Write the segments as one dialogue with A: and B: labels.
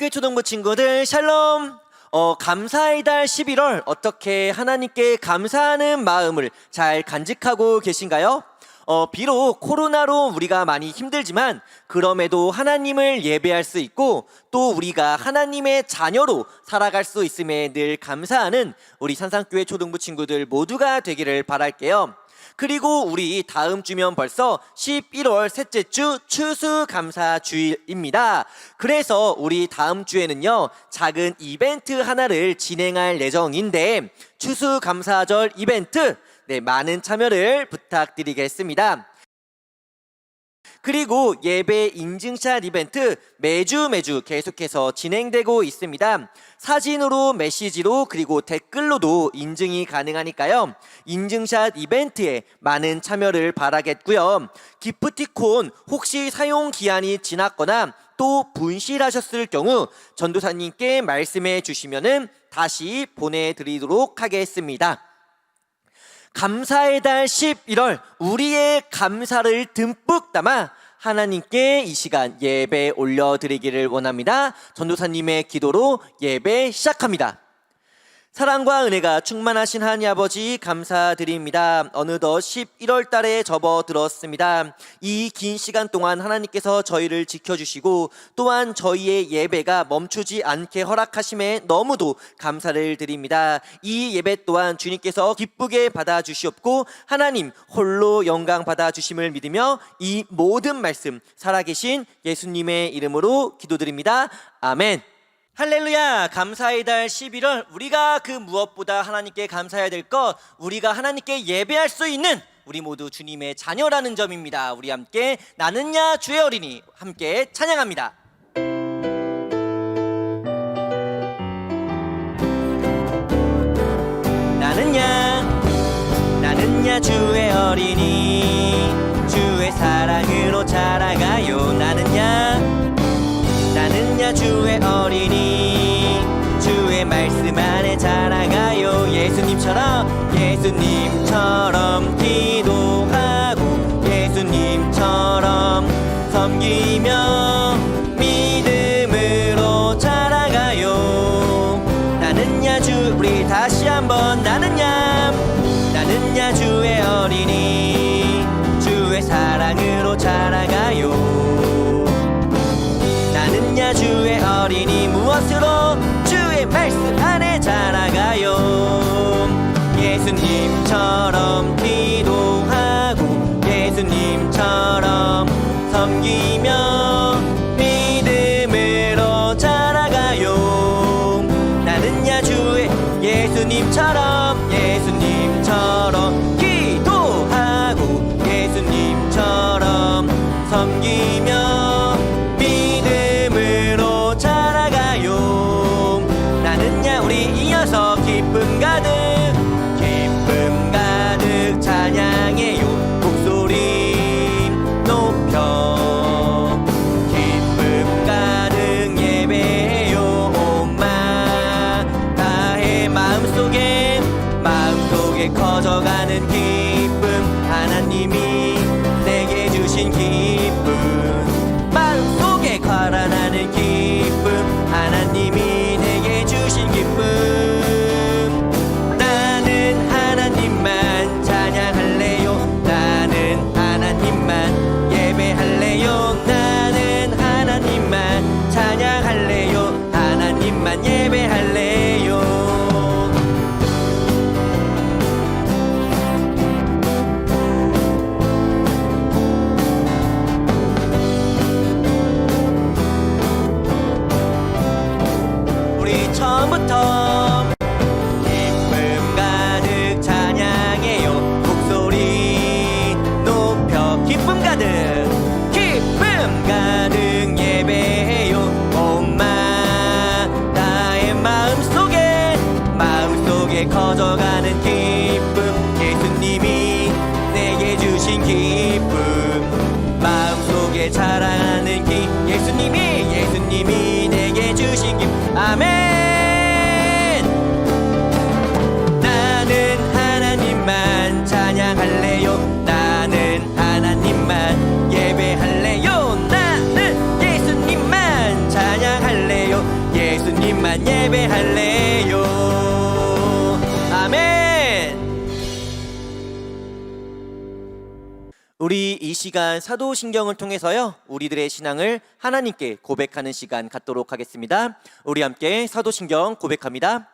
A: 산상교회 초등부 친구들 샬롬. 감사의 달 11월 어떻게 하나님께 감사하는 마음을 잘 간직하고 계신가요? 비록 코로나로 우리가 많이 힘들지만 그럼에도 하나님을 예배할 수 있고 또 우리가 하나님의 자녀로 살아갈 수 있음에 늘 감사하는 우리 산상교회 초등부 친구들 모두가 되기를 바랄게요. 그리고 우리 다음 주면 벌써 11월 셋째 주 추수감사주일입니다. 그래서 우리 다음 주에는요 작은 이벤트 하나를 진행할 예정인데 추수감사절 이벤트 많은 참여를 부탁드리겠습니다. 그리고 예배 인증샷 이벤트 매주 계속해서 진행되고 있습니다. 사진으로, 메시지로, 그리고 댓글로도 인증이 가능하니까요. 인증샷 이벤트에 많은 참여를 바라겠고요. 기프티콘 혹시 사용 기한이 지났거나 또 분실하셨을 경우 전도사님께 말씀해 주시면은 다시 보내드리도록 하겠습니다. 감사의 달 11월 우리의 감사를 듬뿍 담아 하나님께 이 시간 예배 올려드리기를 원합니다. 전도사님의 기도로 예배 시작합니다. 사랑과 은혜가 충만하신 하나님 아버지 감사드립니다. 어느덧 11월 달에 접어들었습니다. 이 긴 시간 동안 하나님께서 저희를 지켜주시고 또한 저희의 예배가 멈추지 않게 허락하심에 너무도 감사를 드립니다. 이 예배 또한 주님께서 기쁘게 받아주시옵고 하나님 홀로 영광 받아주심을 믿으며 이 모든 말씀 살아계신 예수님의 이름으로 기도드립니다. 아멘. 할렐루야. 감사의 달 11월 우리가 그 무엇보다 하나님께 감사해야 될 것, 우리가 하나님께 예배할 수 있는 우리 모두 주님의 자녀라는 점입니다. 우리 함께 나는야 주의 어린이 함께 찬양합니다. 나는야 주의 어린이 주의 사랑으로 자라가요. 나는야 주의 어린이 주의 말씀 안에 자라가요. 예수님처럼 기도하고 예수님처럼 섬기며 믿음으로 자라가요. 우리 다시 한번 나는야 주의 어린이 주의 사랑으로 자라가요. 나는야 주의 어린이 무엇으로 주의 말씀 안에 자라가요. 예수님처럼 기도하고 예수님처럼 섬기며 믿음으로 자라가요. 나는야 주의 예수님처럼 기도하고 예수님처럼 섬기며 믿음으로 자라가요. 나는야 우리 이어서 기쁨 가득 찬양해요. 목소리 높여 기쁨 가득 예배해요. 온마 다해 마음속에 커져가는 기쁨, 하나님이 내게 주신 기쁨, 마음속에 가라나는 기쁨, 하나님이 내게 주신 기쁨. 나는 하나님만 찬양할래요. 나는 하나님만 예배할래요. 나는 하나님만 찬양할래요. 하나님만 예배할래요. 처음부터 기쁨 가득 찬양해요. 목소리 높여 기쁨 가득 예배해요. 온마 나의 마음속에 커져가는 기쁨, 예수님이 내게 주신 기쁨, 마음속에 자라나는 예수님이 내게 주신 기쁨. 아멘. 찬양할래요. 나는 하나님만 예배할래요. 나는 예수님만 찬양할래요. 이 시간 사도신경을 통해서요, 우리들의 신앙을 하나님께 고백하는 시간 갖도록 하겠습니다. 우리 함께 사도신경 고백합니다.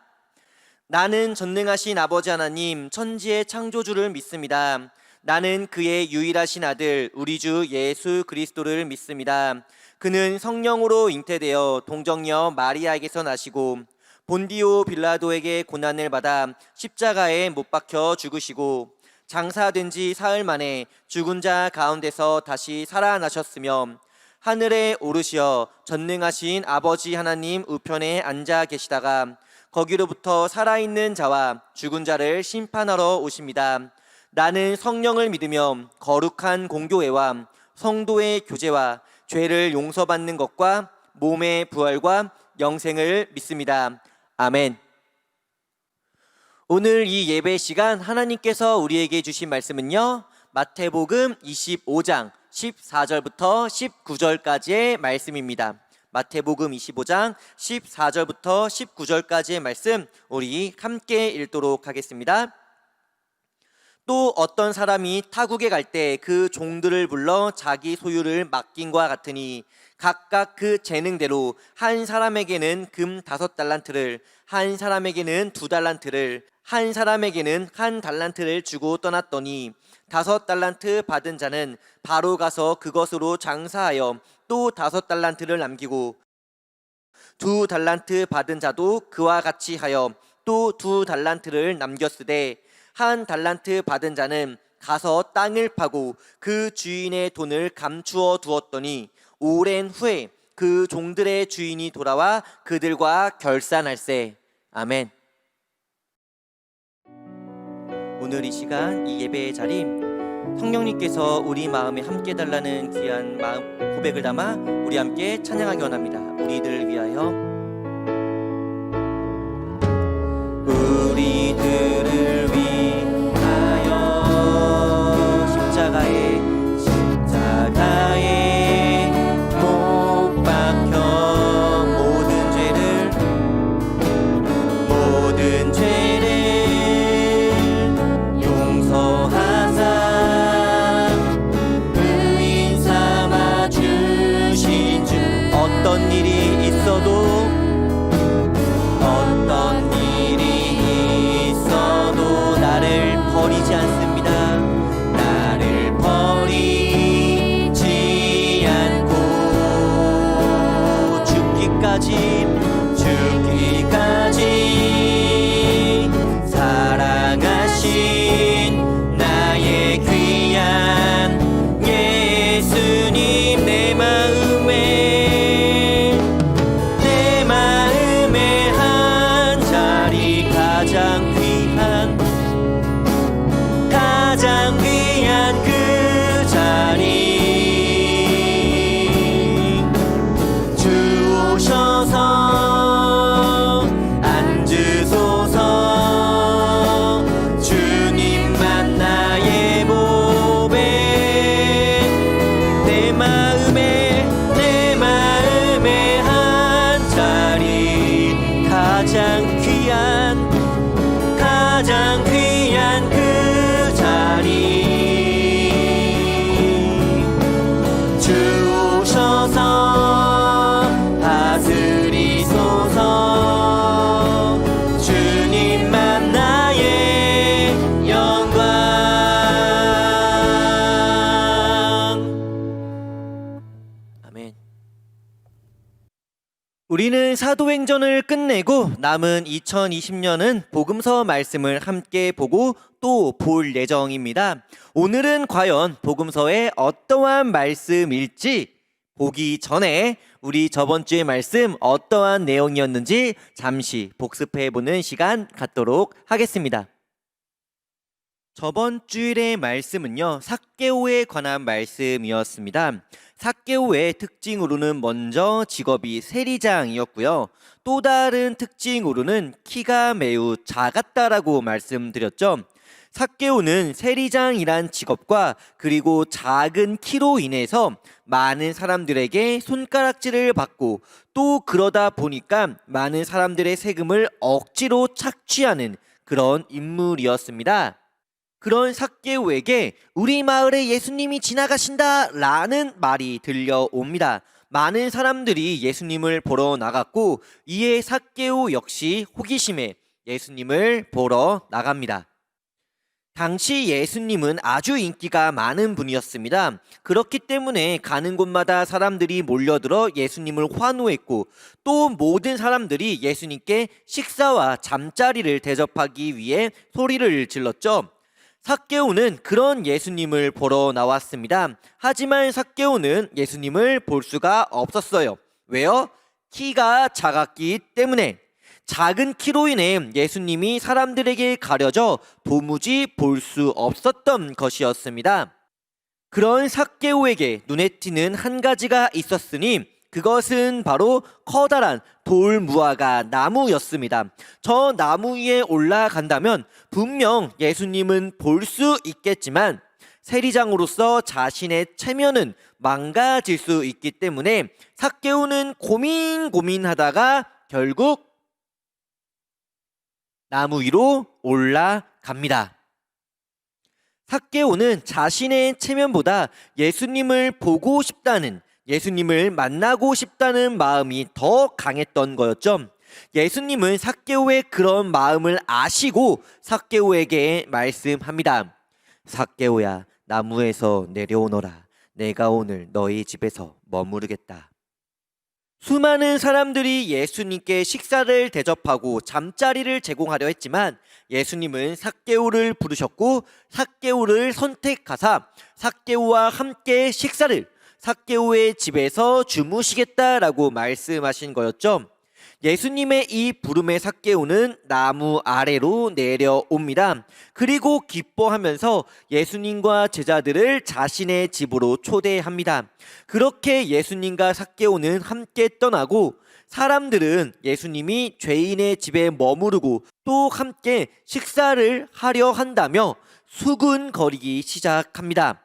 A: 나는 전능하신 아버지 하나님, 천지의 창조주를 믿습니다. 나는 그의 유일하신 아들 우리 주 예수 그리스도를 믿습니다. 그는 성령으로 잉태되어 동정녀 마리아에게서 나시고 본디오 빌라도에게 고난을 받아 십자가에 못 박혀 죽으시고 장사된 지 사흘 만에 죽은 자 가운데서 다시 살아나셨으며 하늘에 오르시어 전능하신 아버지 하나님 우편에 앉아 계시다가 거기로부터 살아있는 자와 죽은 자를 심판하러 오십니다. 나는 성령을 믿으며 거룩한 공교회와 성도의 교제와 죄를 용서받는 것과 몸의 부활과 영생을 믿습니다. 아멘. 오늘 이 예배 시간 하나님께서 우리에게 주신 말씀은요, 마태복음 25장 14절부터 19절까지의 말씀입니다. 마태복음 25장 14절부터 19절까지의 말씀, 우리 함께 읽도록 하겠습니다. 또 어떤 사람이 타국에 갈 때 그 종들을 불러 자기 소유를 맡긴과 같으니 각각 그 재능대로 한 사람에게는 금 5달란트를, 한 사람에게는 2달란트를, 한 사람에게는 1달란트를 주고 떠났더니 5달란트 받은 자는 바로 가서 그것으로 장사하여 또 5달란트를 남기고 2달란트 받은 자도 그와 같이 하여 또 2달란트를 남겼으되 1달란트 받은 자는 가서 땅을 파고 그 주인의 돈을 감추어 두었더니 오랜 후에 그 종들의 주인이 돌아와 그들과 결산할세. 아멘. 오늘 이 시간 이 예배의 자리, 성령님께서 우리 마음에 함께 달라는 귀한 마음 고백을 담아 우리 함께 찬양하기 원합니다. 우리들을 위하여. 우리들을 위하여 십자가에 못 박혀 모든 죄를 용서하사 의인 삼아 주신 주. 어떤 일이 있어도 나를 버리지 않습니다. 나를 버리지 않고 죽기까지 사랑하신 나의 귀한 예수님, 내 마음에 한 자리 가장 귀한 그 자리, 주 오셔서 앉으소서. 주님만 나의 보배. 내 마음에 한 자리 가장 귀한 그 자리, 주 오셔서 다스리소서. 주님만 나의 영광. 아멘. 우리는 사도행전을 끝내고 남은 2020년은 복음서 말씀을 함께 보고 또 볼 예정입니다. 오늘은 과연 복음서의 어떠한 말씀일지 보기 전에 우리 저번 주의 말씀 어떠한 내용이었는지 잠시 복습해보는 시간 갖도록 하겠습니다. 저번 주일의 말씀은요, 삭개오에 관한 말씀이었습니다. 삭개오의 특징으로는 먼저 직업이 세리장이었고요, 또 다른 특징으로는 키가 매우 작았다라고 말씀드렸죠. 삭개오는 세리장이란 직업과 그리고 작은 키로 인해서 많은 사람들에게 손가락질을 받고, 또 그러다 보니까 많은 사람들의 세금을 억지로 착취하는 그런 인물이었습니다. 그런 삭개오에게 우리 마을에 예수님이 지나가신다 라는 말이 들려옵니다. 많은 사람들이 예수님을 보러 나갔고 이에 삭개오 역시 호기심에 예수님을 보러 나갑니다. 당시 예수님은 아주 인기가 많은 분이었습니다. 그렇기 때문에 가는 곳마다 사람들이 몰려들어 예수님을 환호했고 또 모든 사람들이 예수님께 식사와 잠자리를 대접하기 위해 소리를 질렀죠. 삭개오는 그런 예수님을 보러 나왔습니다. 하지만 삭개오는 예수님을 볼 수가 없었어요. 왜요? 키가 작았기 때문에. 작은 키로 인해 예수님이 사람들에게 가려져 도무지 볼 수 없었던 것이었습니다. 그런 삭개오에게 눈에 띄는 한 가지가 있었으니 그것은 바로 커다란 돌무화과 나무였습니다. 저 나무 위에 올라간다면 분명 예수님은 볼 수 있겠지만 세리장으로서 자신의 체면은 망가질 수 있기 때문에 삭개오는 고민하다가 결국 나무 위로 올라갑니다. 삭개오는 자신의 체면보다 예수님을 보고 싶다는, 예수님을 만나고 싶다는 마음이 더 강했던 거였죠. 예수님은 삭개오의 그런 마음을 아시고 삭개오에게 말씀합니다. 삭개오야, 나무에서 내려오너라. 내가 오늘 너희 집에서 머무르겠다. 수많은 사람들이 예수님께 식사를 대접하고 잠자리를 제공하려 했지만 예수님은 삭개오를 부르셨고 삭개오를 선택하사 삭개오와 함께 식사를 삭개오의 집에서 주무시겠다라고 말씀하신 거였죠. 예수님의 이 부름에 삭개오는 나무 아래로 내려옵니다. 그리고 기뻐하면서 예수님과 제자들을 자신의 집으로 초대합니다. 그렇게 예수님과 삭개오는 함께 떠나고 사람들은 예수님이 죄인의 집에 머무르고 또 함께 식사를 하려 한다며 수군거리기 시작합니다.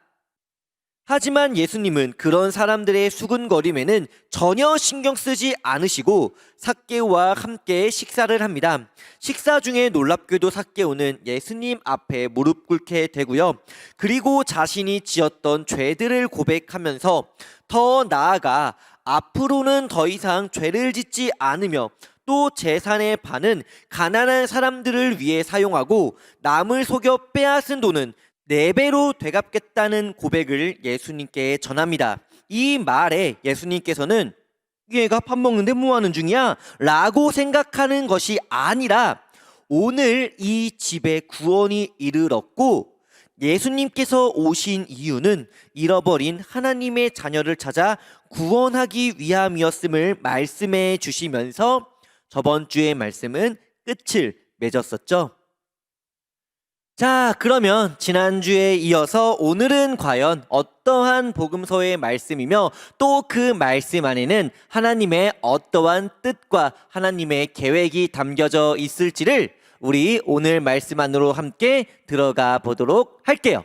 A: 하지만 예수님은 그런 사람들의 수군거림에는 전혀 신경 쓰지 않으시고 삭개오와 함께 식사를 합니다. 식사 중에 놀랍게도 삭개오는 예수님 앞에 무릎 꿇게 되고요. 그리고 자신이 지었던 죄들을 고백하면서 더 나아가 앞으로는 더 이상 죄를 짓지 않으며 또 재산의 반은 가난한 사람들을 위해 사용하고 남을 속여 빼앗은 돈은 4배로 되갚겠다는 고백을 예수님께 전합니다. 이 말에 예수님께서는 얘가 밥 먹는데 뭐 하는 중이야? 라고 생각하는 것이 아니라 오늘 이 집에 구원이 이르렀고 예수님께서 오신 이유는 잃어버린 하나님의 자녀를 찾아 구원하기 위함이었음을 말씀해 주시면서 저번 주의 말씀은 끝을 맺었었죠. 자, 그러면 지난주에 이어서 오늘은 과연 어떠한 복음서의 말씀이며 또 그 말씀 안에는 하나님의 어떠한 뜻과 하나님의 계획이 담겨져 있을지를 우리 오늘 말씀 안으로 함께 들어가 보도록 할게요.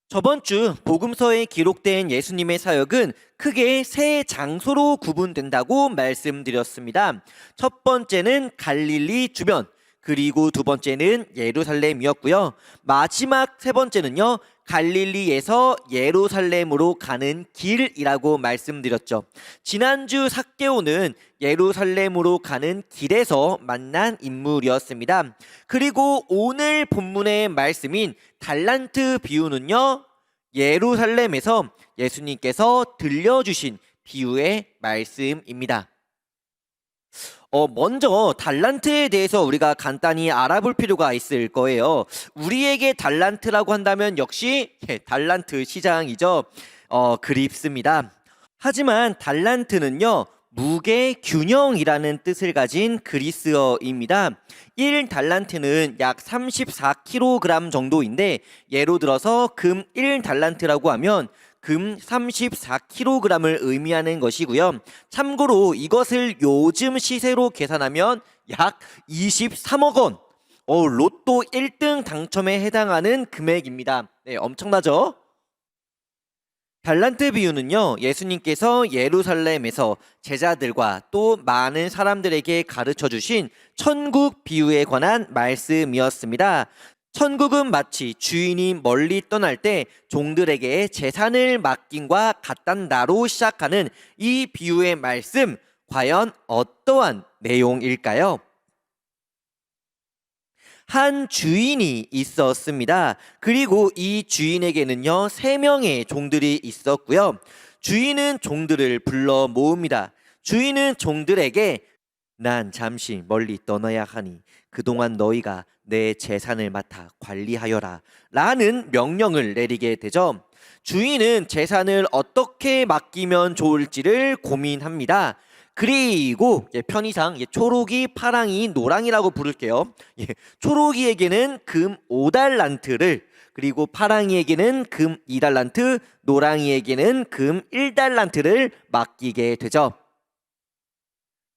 A: 저번 주 복음서에 기록된 예수님의 사역은 크게 세 장소로 구분된다고 말씀드렸습니다. 첫 번째는 갈릴리 주변, 그리고 두 번째는 예루살렘이었고요. 마지막 세 번째는요, 갈릴리에서 예루살렘으로 가는 길이라고 말씀드렸죠. 지난주 삭개오는 예루살렘으로 가는 길에서 만난 인물이었습니다. 그리고 오늘 본문의 말씀인 달란트 비유는요, 예루살렘에서 예수님께서 들려주신 비유의 말씀입니다. 먼저 달란트에 대해서 우리가 간단히 알아볼 필요가 있을 거예요. 우리에게 달란트라고 한다면 역시 달란트 시장이죠. 그립습니다. 하지만 달란트는요, 무게 균형이라는 뜻을 가진 그리스어입니다. 1달란트는 약 34kg 정도인데 예로 들어서 금 1달란트라고 하면 금 34kg을 의미하는 것이고요. 참고로 이것을 요즘 시세로 계산하면 약 23억 원, 로또 1등 당첨에 해당하는 금액입니다. 네, 엄청나죠? 달란트 비유는요, 예수님께서 예루살렘에서 제자들과 또 많은 사람들에게 가르쳐 주신 천국 비유에 관한 말씀이었습니다. 천국은 마치 주인이 멀리 떠날 때 종들에게 재산을 맡김과 같단다로 시작하는 이 비유의 말씀, 과연 어떠한 내용일까요? 한 주인이 있었습니다. 그리고 이 주인에게는요, 3명의 종들이 있었고요. 주인은 종들을 불러 모읍니다. 주인은 종들에게 난 잠시 멀리 떠나야 하니 그동안 너희가 내 재산을 맡아 관리하여라 라는 명령을 내리게 되죠. 주인은 재산을 어떻게 맡기면 좋을지를 고민합니다. 그리고 편의상 초록이, 파랑이, 노랑이라고 부를게요. 초록이에게는 금 5달란트를, 그리고 파랑이에게는 금 2달란트, 노랑이에게는 금 1달란트를 맡기게 되죠.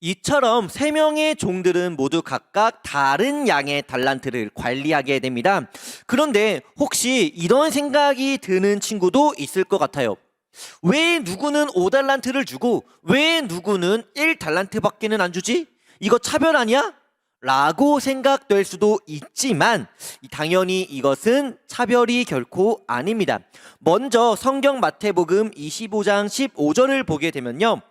A: 이처럼 3명의 종들은 모두 각각 다른 양의 달란트를 관리하게 됩니다. 그런데 혹시 이런 생각이 드는 친구도 있을 것 같아요. 왜 누구는 5달란트를 주고 왜 누구는 1달란트밖에는 안 주지? 이거 차별 아니야? 라고 생각될 수도 있지만 당연히 이것은 차별이 결코 아닙니다. 먼저 성경 마태복음 25장 15절을 보게 되면요,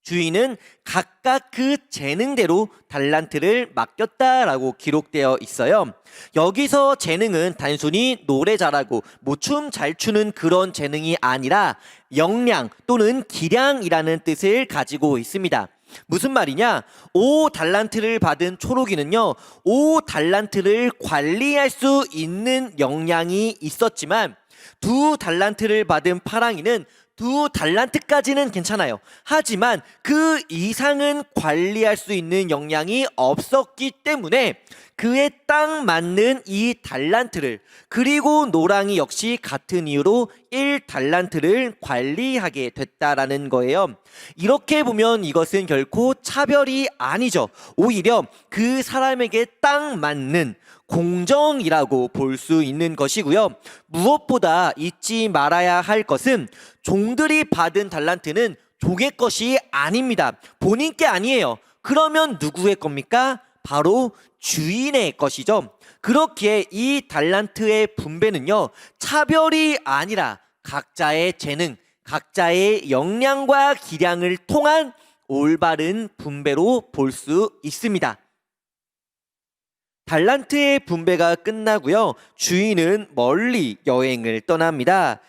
A: 주인은 각각 그 재능대로 달란트를 맡겼다라고 기록되어 있어요. 여기서 재능은 단순히 노래 잘하고 춤 잘 추는 그런 재능이 아니라 역량 또는 기량이라는 뜻을 가지고 있습니다. 무슨 말이냐? 5달란트를 받은 초록이는요, 5달란트를 관리할 수 있는 역량이 있었지만 2달란트를 받은 파랑이는 2달란트까지는 괜찮아요. 하지만 그 이상은 관리할 수 있는 역량이 없었기 때문에 그에 딱 맞는 이 달란트를, 그리고 노랑이 역시 같은 이유로 1달란트를 관리하게 됐다라는 거예요. 이렇게 보면 이것은 결코 차별이 아니죠. 오히려 그 사람에게 딱 맞는 공정이라고 볼 수 있는 것이고요. 무엇보다 잊지 말아야 할 것은 종들이 받은 달란트는 종의 것이 아닙니다. 본인 게 아니에요. 그러면 누구의 겁니까? 바로 주인의 것이죠. 그렇기에 이 달란트의 분배는요, 차별이 아니라 각자의 재능, 각자의 역량과 기량을 통한 올바른 분배로 볼 수 있습니다. 달란트의 분배가 끝나고요, 주인은 멀리 여행을 떠납니다.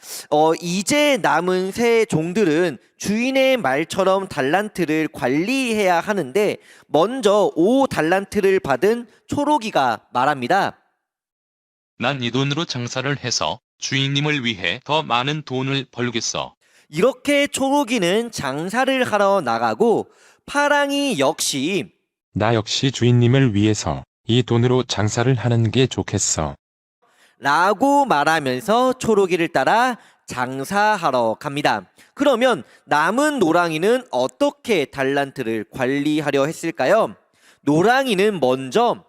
A: 이제 남은 세 종들은 주인의 말처럼 달란트를 관리해야 하는데 먼저 5달란트를 받은 초록이가 말합니다.
B: 난 이 돈으로 장사를 해서 주인님을 위해 더 많은 돈을 벌겠어.
A: 이렇게 초록이는 장사를 하러 나가고 파랑이 역시
C: 나 역시 주인님을 위해서 이 돈으로 장사를 하는 게 좋겠어
A: 라고 말하면서 초록이를 따라 장사하러 갑니다. 그러면 남은 노랑이는 어떻게 달란트를 관리하려 했을까요? 노랑이는 먼저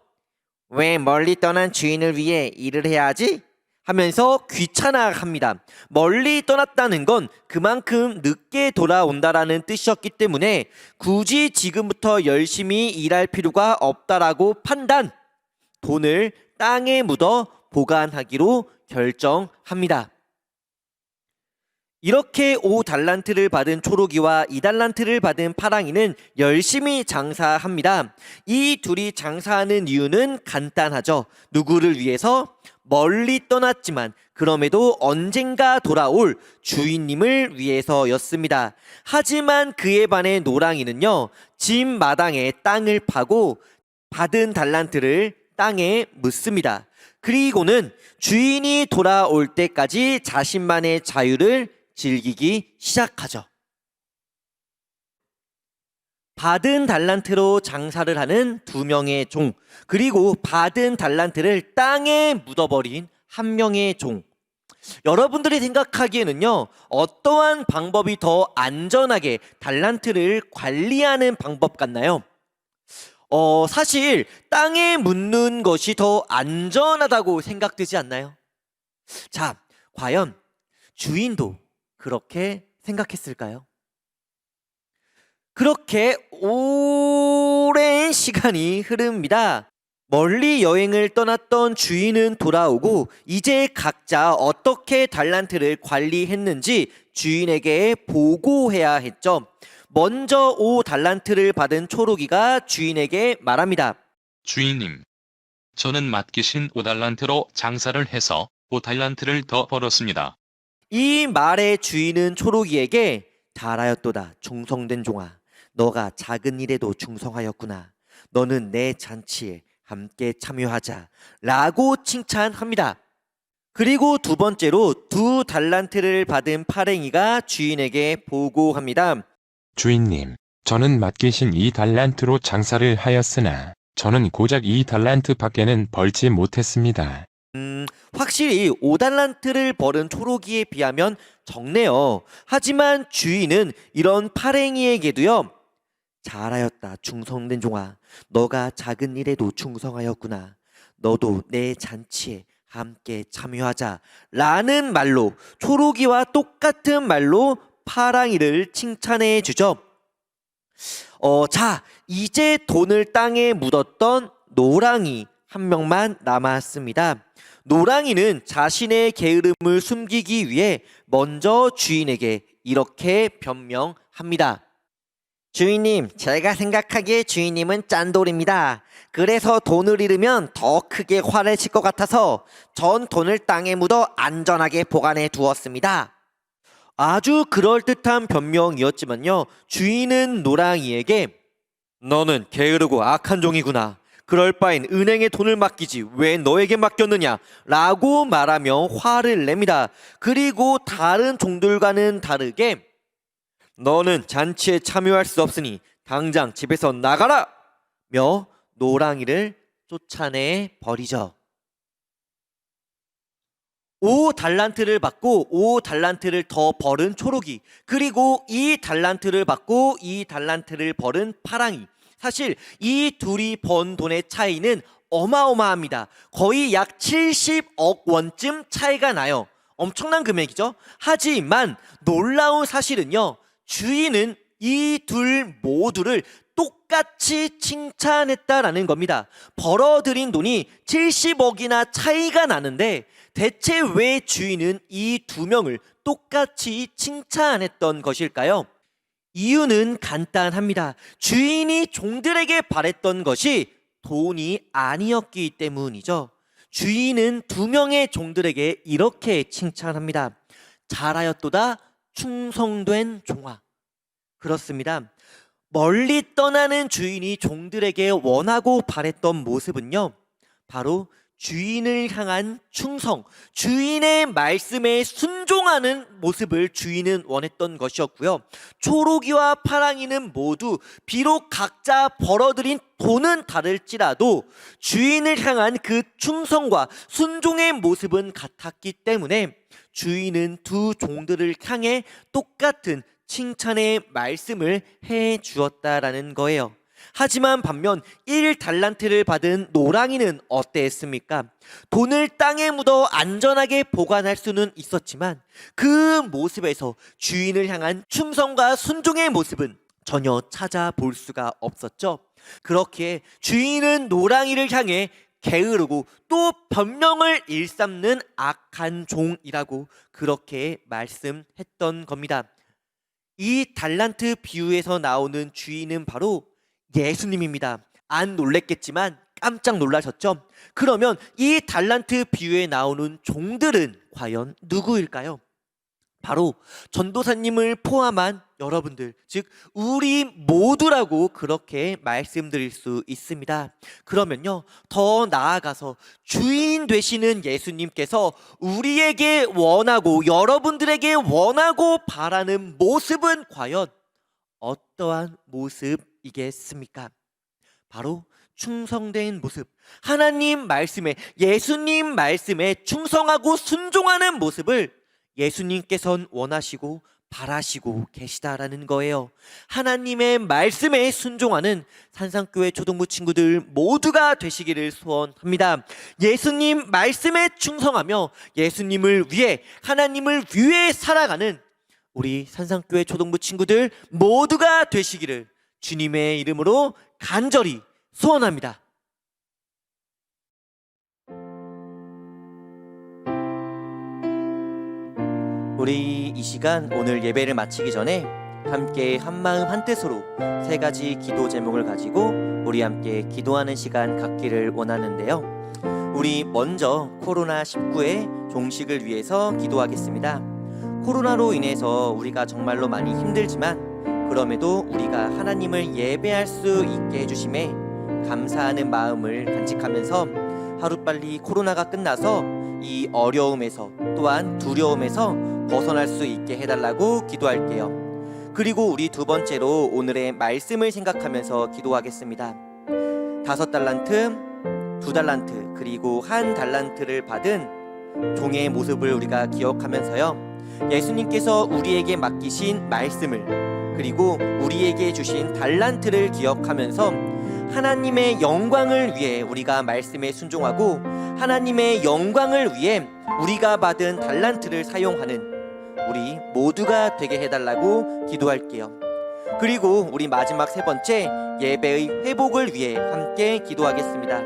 A: 왜 멀리 떠난 주인을 위해 일을 해야 하지? 하면서 귀찮아합니다. 멀리 떠났다는 건 그만큼 늦게 돌아온다라는 뜻이었기 때문에 굳이 지금부터 열심히 일할 필요가 없다라고 판단, 돈을 땅에 묻어 보관하기로 결정합니다. 이렇게 5달란트를 받은 초록이와 2달란트를 받은 파랑이는 열심히 장사합니다. 이 둘이 장사하는 이유는 간단하죠. 누구를 위해서? 멀리 떠났지만 그럼에도 언젠가 돌아올 주인님을 위해서였습니다. 하지만 그에 반해 노랑이는요, 집 마당에 땅을 파고 받은 달란트를 땅에 묻습니다. 그리고는 주인이 돌아올 때까지 자신만의 자유를 즐기기 시작하죠. 받은 달란트로 장사를 하는 2명의 종, 그리고 받은 달란트를 땅에 묻어버린 1명의 종. 여러분들이 생각하기에는요, 어떠한 방법이 더 안전하게 달란트를 관리하는 방법 같나요? 사실 땅에 묻는 것이 더 안전하다고 생각되지 않나요? 자, 과연 주인도 그렇게 생각했을까요? 그렇게 오랜 시간이 흐릅니다. 멀리 여행을 떠났던 주인은 돌아오고 이제 각자 어떻게 달란트를 관리했는지 주인에게 보고해야 했죠. 먼저 5달란트를 받은 초록이가 주인에게 말합니다.
B: 주인님, 저는 맡기신 5달란트로 장사를 해서 5달란트를 더 벌었습니다.
A: 이 말에 주인은 초록이에게 잘하였도다 충성된 종아, 너가 작은 일에도 충성하였구나. 너는 내 잔치에 함께 참여하자 라고 칭찬합니다. 그리고 두 번째로 2달란트를 받은 파랭이가 주인에게 보고합니다.
C: 주인님, 저는 맡기신 2달란트로 장사를 하였으나 저는 고작 2달란트 밖에는 벌지 못했습니다.
A: 확실히 5달란트를 벌은 초록이에 비하면 적네요. 하지만 주인은 이런 파랭이에게도요, 잘하였다 충성된 종아, 너가 작은 일에도 충성하였구나. 너도 내 잔치에 함께 참여하자 라는 말로, 초록이와 똑같은 말로 파랑이를 칭찬해 주죠. 자, 이제 돈을 땅에 묻었던 노랑이 한 명만 남았습니다. 노랑이는 자신의 게으름을 숨기기 위해 먼저 주인에게 이렇게 변명합니다. 주인님, 제가 생각하기에 주인님은 짠돌입니다. 그래서 돈을 잃으면 더 크게 화를 칠 것 같아서 전 돈을 땅에 묻어 안전하게 보관해 두었습니다. 아주 그럴듯한 변명이었지만요, 주인은 노랑이에게 너는 게으르고 악한 종이구나. 그럴 바엔 은행에 돈을 맡기지 왜 너에게 맡겼느냐 라고 말하며 화를 냅니다. 그리고 다른 종들과는 다르게 너는 잔치에 참여할 수 없으니 당장 집에서 나가라! 며 노랑이를 쫓아내 버리죠. 5달란트를 받고 5달란트를 더 벌은 초록이, 그리고 2달란트를 받고 2달란트를 벌은 파랑이. 사실 이 둘이 번 돈의 차이는 어마어마합니다. 거의 약 70억 원쯤 차이가 나요. 엄청난 금액이죠. 하지만 놀라운 사실은요, 주인은 이 둘 모두를 똑같이 칭찬했다라는 겁니다. 벌어들인 돈이 70억이나 차이가 나는데 대체 왜 주인은 이 두 명을 똑같이 칭찬했던 것일까요? 이유는 간단합니다. 주인이 종들에게 바랬던 것이 돈이 아니었기 때문이죠. 주인은 두 명의 종들에게 이렇게 칭찬합니다. 잘하였도다 충성된 종아. 그렇습니다. 멀리 떠나는 주인이 종들에게 원하고 바랬던 모습은요, 바로 주인을 향한 충성, 주인의 말씀에 순종하는 모습을 주인은 원했던 것이었고요. 초록이와 파랑이는 모두 비록 각자 벌어들인 돈은 다를지라도 주인을 향한 그 충성과 순종의 모습은 같았기 때문에 주인은 두 종들을 향해 똑같은 칭찬의 말씀을 해 주었다라는 거예요. 하지만 반면 1달란트를 받은 노랑이는 어땠습니까? 돈을 땅에 묻어 안전하게 보관할 수는 있었지만 그 모습에서 주인을 향한 충성과 순종의 모습은 전혀 찾아볼 수가 없었죠. 그렇기에 주인은 노랑이를 향해 게으르고 또 변명을 일삼는 악한 종이라고 그렇게 말씀했던 겁니다. 이 달란트 비유에서 나오는 주인은 바로 예수님입니다. 안 놀랬겠지만 깜짝 놀라셨죠? 그러면 이 달란트 비유에 나오는 종들은 과연 누구일까요? 바로 전도사님을 포함한 여러분들, 즉 우리 모두라고 그렇게 말씀드릴 수 있습니다. 그러면요, 더 나아가서 주인 되시는 예수님께서 우리에게 원하고 여러분들에게 원하고 바라는 모습은 과연 어떠한 모습이겠습니까? 바로 충성된 모습, 하나님 말씀에, 예수님 말씀에 충성하고 순종하는 모습을 예수님께서는 원하시고 바라시고 계시다라는 거예요. 하나님의 말씀에 순종하는 산상교회 초등부 친구들 모두가 되시기를 소원합니다. 예수님 말씀에 충성하며 예수님을 위해, 하나님을 위해 살아가는 우리 산상교회 초등부 친구들 모두가 되시기를 주님의 이름으로 간절히 소원합니다. 우리 이 시간 오늘 예배를 마치기 전에 함께 한마음 한뜻으로 세 가지 기도 제목을 가지고 우리 함께 기도하는 시간 갖기를 원하는데요. 우리 먼저 코로나19의 종식을 위해서 기도하겠습니다. 코로나로 인해서 우리가 정말로 많이 힘들지만 그럼에도 우리가 하나님을 예배할 수 있게 해주심에 감사하는 마음을 간직하면서 하루빨리 코로나가 끝나서 이 어려움에서 또한 두려움에서 벗어날 수 있게 해달라고 기도할게요. 그리고 우리 두 번째로 오늘의 말씀을 생각하면서 기도하겠습니다. 5달란트, 2달란트, 그리고 1달란트를 받은 종의 모습을 우리가 기억하면서요. 예수님께서 우리에게 맡기신 말씀을 그리고 우리에게 주신 달란트를 기억하면서 하나님의 영광을 위해 우리가 말씀에 순종하고 하나님의 영광을 위해 우리가 받은 달란트를 사용하는 우리 모두가 되게 해달라고 기도할게요. 그리고 우리 마지막 세 번째 예배의 회복을 위해 함께 기도하겠습니다.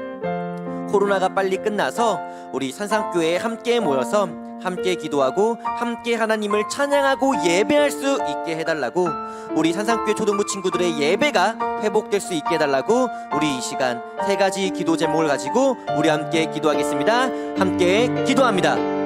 A: 코로나가 빨리 끝나서 우리 산상교회에 함께 모여서 함께 기도하고 함께 하나님을 찬양하고 예배할 수 있게 해달라고 우리 산상교회 초등부 친구들의 예배가 회복될 수 있게 해달라고 우리 이 시간 세 가지 기도 제목을 가지고 우리 함께 기도하겠습니다. 함께 기도합니다.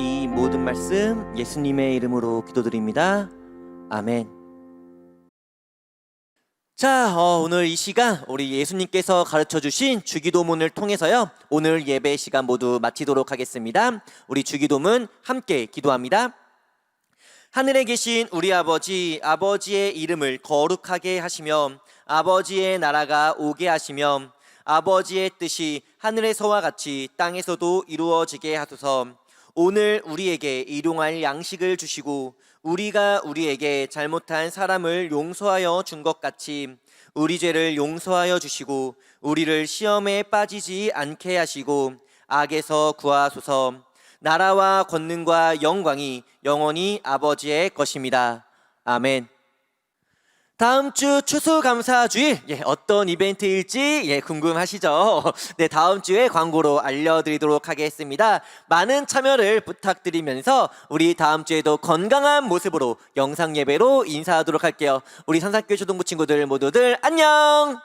A: 이 모든 말씀 예수님의 이름으로 기도드립니다. 아멘. 자, 오늘 이 시간 우리 예수님께서 가르쳐주신 주기도문을 통해서요 오늘 예배 시간 모두 마치도록 하겠습니다. 우리 주기도문 함께 기도합니다. 하늘에 계신 우리 아버지, 아버지의 이름을 거룩하게 하시며 아버지의 나라가 오게 하시며 아버지의 뜻이 하늘에서와 같이 땅에서도 이루어지게 하소서. 오늘 우리에게 일용할 양식을 주시고 우리가 우리에게 잘못한 사람을 용서하여 준 것 같이 우리 죄를 용서하여 주시고 우리를 시험에 빠지지 않게 하시고 악에서 구하소서. 나라와 권능과 영광이 영원히 아버지의 것입니다. 아멘. 다음 주 추수감사주일 어떤 이벤트일지 궁금하시죠? 네, 다음 주에 광고로 알려드리도록 하겠습니다. 많은 참여를 부탁드리면서 우리 다음 주에도 건강한 모습으로 영상 예배로 인사하도록 할게요. 우리 산상교회 초등부 친구들 모두들 안녕.